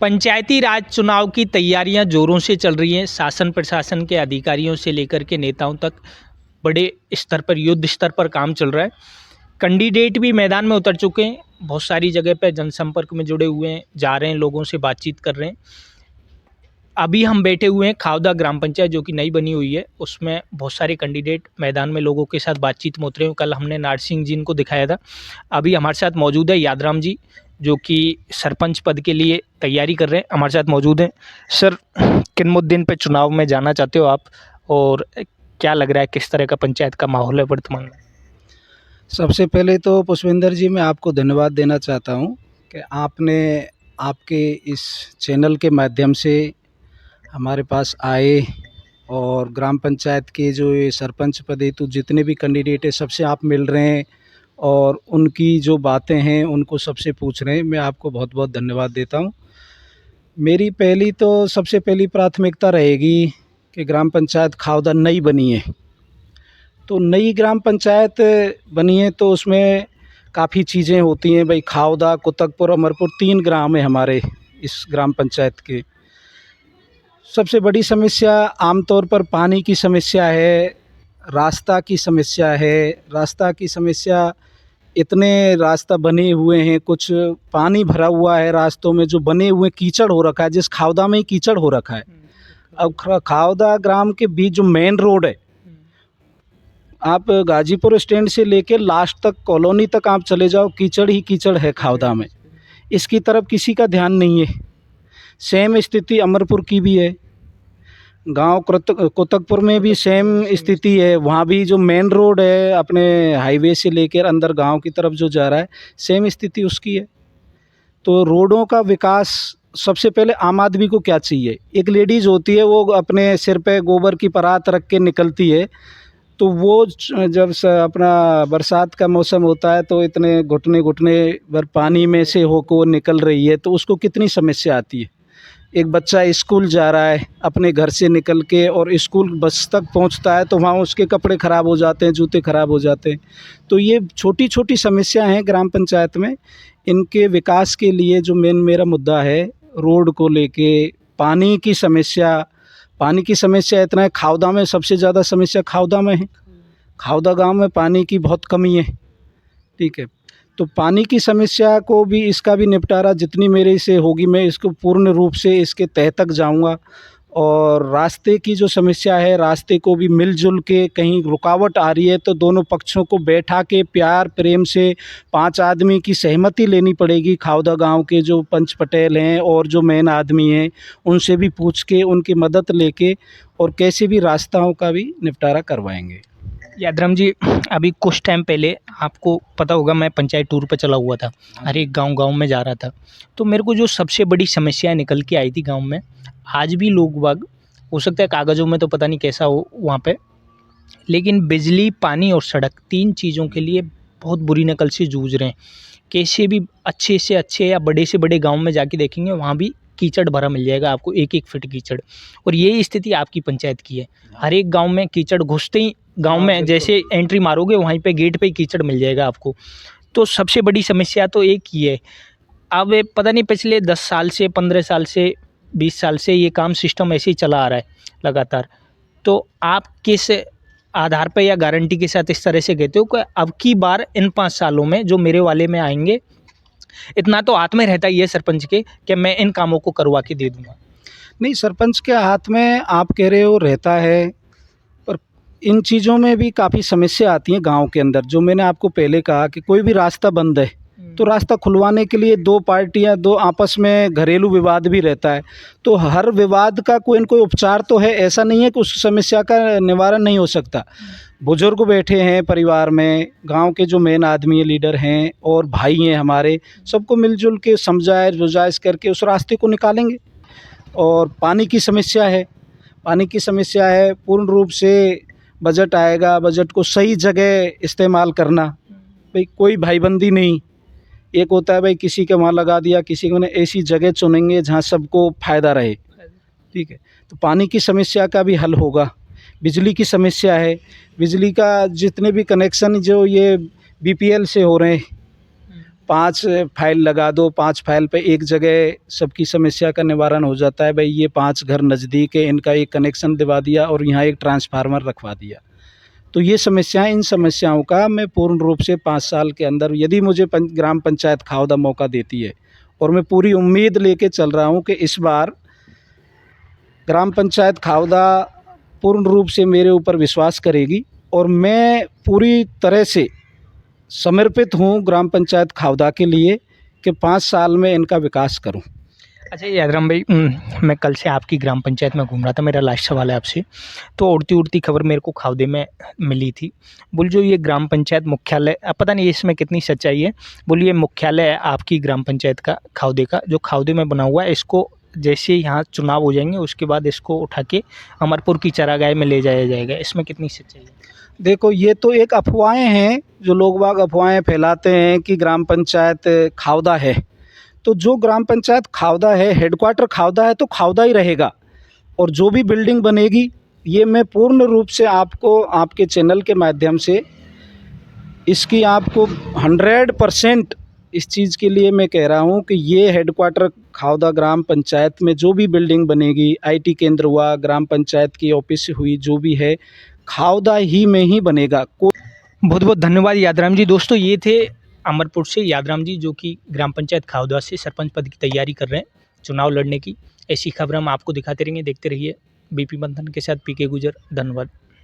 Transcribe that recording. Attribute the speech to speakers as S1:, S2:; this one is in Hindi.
S1: पंचायती राज चुनाव की तैयारियां जोरों से चल रही हैं। शासन प्रशासन के अधिकारियों से लेकर के नेताओं तक बड़े स्तर पर, युद्ध स्तर पर काम चल रहा है। कैंडिडेट भी मैदान में उतर चुके हैं, बहुत सारी जगह पर जनसंपर्क में जुड़े हुए हैं, जा रहे हैं, लोगों से बातचीत कर रहे हैं। अभी हम बैठे हुए हैं खावदा ग्राम पंचायत जो कि नई बनी हुई है, उसमें बहुत सारे कैंडिडेट मैदान में लोगों के साथ बातचीत में उतरे हुए। कल हमने नारसिंह जी इनको दिखाया था। अभी हमारे साथ मौजूद है यादराम जी, जो कि सरपंच पद के लिए तैयारी कर रहे हैं, हमारे साथ मौजूद हैं। सर, किन मुद्दे पे चुनाव में जाना चाहते हो आप, और क्या लग रहा है किस तरह का पंचायत का माहौल है वर्तमान में?
S2: सबसे पहले तो पुष्पेंद्र जी, मैं आपको धन्यवाद देना चाहता हूँ कि आपने आपके इस चैनल के माध्यम से हमारे पास आए और ग्राम पंचायत के जो ये सरपंच पद हेतु जितने भी कैंडिडेट हैं सबसे आप मिल रहे हैं और उनकी जो बातें हैं उनको सबसे पूछ रहे हैं। मैं आपको बहुत बहुत धन्यवाद देता हूँ। मेरी सबसे पहली प्राथमिकता रहेगी कि ग्राम पंचायत खावदा नई बनी है, तो नई ग्राम पंचायत बनी है तो उसमें काफ़ी चीज़ें होती हैं भाई। खावदा, कुतकपुर, अमरपुर 3 ग्राम है हमारे इस ग्राम पंचायत के। सबसे बड़ी समस्या आमतौर पर पानी की समस्या है, रास्ता की समस्या है। रास्ता की समस्या, इतने रास्ता बने हुए हैं, कुछ पानी भरा हुआ है रास्तों में, जो बने हुए कीचड़ हो रखा है, जिस खावदा में ही कीचड़ हो रखा है। अब खावदा ग्राम के बीच जो मेन रोड है, आप गाजीपुर स्टैंड से लेकर लास्ट तक कॉलोनी तक आप चले जाओ, कीचड़ ही कीचड़ है खावदा में। इसकी तरफ किसी का ध्यान नहीं है। सेम स्थिति अमरपुर की भी है। गांव कुतकपुर में भी सेम स्थिति है। वहाँ भी जो मेन रोड है अपने हाईवे से लेकर अंदर गांव की तरफ जो जा रहा है, सेम स्थिति उसकी है। तो रोडों का विकास, सबसे पहले आम आदमी को क्या चाहिए? एक लेडीज़ होती है, वो अपने सिर पे गोबर की परात रख के निकलती है, तो वो जब अपना बरसात का मौसम होता है तो इतने घुटने घुटने भर पानी में से होकर निकल रही है, तो उसको कितनी समस्या आती है। एक बच्चा स्कूल जा रहा है अपने घर से निकल के और स्कूल बस तक पहुंचता है तो वहाँ उसके कपड़े ख़राब हो जाते हैं, जूते ख़राब हो जाते हैं। तो ये छोटी छोटी समस्या हैं ग्राम पंचायत में। इनके विकास के लिए जो मेरा मुद्दा है, रोड को लेके, पानी की समस्या। पानी की समस्या इतना है, खावदा में सबसे ज़्यादा समस्या खावदा में है। खावदा गांव में पानी की बहुत कमी है, ठीक है। तो पानी की समस्या को भी, इसका भी निपटारा जितनी मेरे से होगी मैं इसको पूर्ण रूप से इसके तह तक जाऊंगा। और रास्ते की जो समस्या है, रास्ते को भी मिलजुल के, कहीं रुकावट आ रही है तो दोनों पक्षों को बैठा के प्यार प्रेम से 5 आदमी की सहमति लेनी पड़ेगी। खावदा गांव के जो पंच पटेल हैं और जो मेन आदमी हैं, उनसे भी पूछ के, उनकी मदद लेके और कैसे भी रास्ताओं का भी निपटारा करवाएंगे।
S1: यादराम जी, अभी कुछ टाइम पहले आपको पता होगा मैं पंचायत टूर पर चला हुआ था, हर एक गांव में जा रहा था। तो मेरे को जो सबसे बड़ी समस्याएं निकल के आई थी गांव में, आज भी लोग बाग, हो सकता है कागज़ों में तो पता नहीं कैसा हो वहाँ पे, लेकिन बिजली, पानी और सड़क, 3 चीज़ों के लिए बहुत बुरी नकल से जूझ रहे हैं। कैसे भी अच्छे से अच्छे या बड़े से बड़े गाँव में जाके देखेंगे, वहाँ भी कीचड़ भरा मिल जाएगा आपको, 1-1 फीट कीचड़। और यही स्थिति आपकी पंचायत की है। हर एक गाँव में कीचड़, घुसते ही गाँव में जैसे एंट्री मारोगे वहीं पे गेट पे ही कीचड़ मिल जाएगा आपको। तो सबसे बड़ी समस्या तो एक ही है। अब पता नहीं पिछले 10 साल से, 15 साल से, 20 साल से ये काम सिस्टम ऐसे ही चला आ रहा है लगातार। तो आप किस आधार पे या गारंटी के साथ इस तरह से कहते हो कि अब की बार इन 5 सालों में जो मेरे वाले में आएंगे, इतना तो हाथ में रहता ही है सरपंच के कि मैं इन कामों को करवा के दे दूंगा?
S2: नहीं, सरपंच के हाथ में आप कह रहे हो रहता है, पर इन चीज़ों में भी काफ़ी समस्या आती है गांव के अंदर। जो मैंने आपको पहले कहा कि कोई भी रास्ता बंद है तो रास्ता खुलवाने के लिए 2 पार्टियां, 2 आपस में घरेलू विवाद भी रहता है। तो हर विवाद का कोई न कोई उपचार तो है, ऐसा नहीं है कि उस समस्या का निवारण नहीं हो सकता। बुजुर्ग बैठे हैं परिवार में, गांव के जो मेन आदमी है, लीडर हैं और भाई हैं हमारे, सबको मिलजुल के समझाइश बुझाइश करके उस रास्ते को निकालेंगे। और पानी की समस्या है, पानी की समस्या है, पूर्ण रूप से बजट आएगा, बजट को सही जगह इस्तेमाल करना। भाई कोई भाईबंदी नहीं, एक होता है भाई किसी के वहाँ लगा दिया, किसी को, ऐसी जगह चुनेंगे जहाँ सबको फ़ायदा रहे, ठीक है। तो पानी की समस्या का भी हल होगा। बिजली की समस्या है, बिजली का जितने भी कनेक्शन जो ये BPL से हो रहे हैं 5 फाइल लगा दो, 5 फाइल पे एक जगह सबकी समस्या का निवारण हो जाता है। भाई ये 5 घर नज़दीक है, इनका एक कनेक्शन दिवा दिया और यहाँ एक ट्रांसफार्मर रखवा दिया। तो ये समस्याएं, इन समस्याओं का मैं पूर्ण रूप से 5 साल के अंदर, यदि मुझे ग्राम पंचायत खावदा मौका देती है, और मैं पूरी उम्मीद लेके चल रहा हूँ कि इस बार ग्राम पंचायत खावदा पूर्ण रूप से मेरे ऊपर विश्वास करेगी और मैं पूरी तरह से समर्पित हूँ ग्राम पंचायत खावदा के लिए कि 5 साल में इनका विकास करूँ।
S1: अच्छा यादराम भाई, मैं कल से आपकी ग्राम पंचायत में घूम रहा था। मेरा लास्ट सवाल है आपसे। तो उड़ती खबर मेरे को खावदे में मिली थी। बोल जो ये ग्राम पंचायत मुख्यालय, अब पता नहीं इसमें कितनी सच्चाई है, बोलिए मुख्यालय है आपकी ग्राम पंचायत का खावदे का, जो खावदे में बना हुआ है, इसको जैसे यहाँ चुनाव हो जाएंगे उसके बाद इसको उठा के अमरपुर की चारागाह में ले जाया जाएगा, इसमें कितनी सच्चाई है?
S2: देखो, ये तो एक अफवाहें हैं, जो लोग बाग अफवाहें फैलाते हैं कि ग्राम पंचायत खावदा है। तो जो ग्राम पंचायत खावदा है, हेडक्वार्टर खावदा है, तो खावदा ही रहेगा। और जो भी बिल्डिंग बनेगी, ये मैं पूर्ण रूप से आपको आपके चैनल के माध्यम से इसकी आपको 100% इस चीज़ के लिए मैं कह रहा हूँ कि ये हेडक्वार्टर खावदा ग्राम पंचायत में जो भी बिल्डिंग बनेगी, आईटी केंद्र हुआ, ग्राम पंचायत की ऑफिस हुई, जो भी है, खावदा ही में ही बनेगा।
S1: बहुत बहुत धन्यवाद यादराम जी। दोस्तों, ये थे अमरपुर से यादराम जी, जो कि ग्राम पंचायत खावदा से सरपंच पद की तैयारी कर रहे हैं, चुनाव लड़ने की। ऐसी खबर हम आपको दिखाते रहेंगे, देखते रहिए बीपी बंधन के साथ पीके गुजर। धन्यवाद।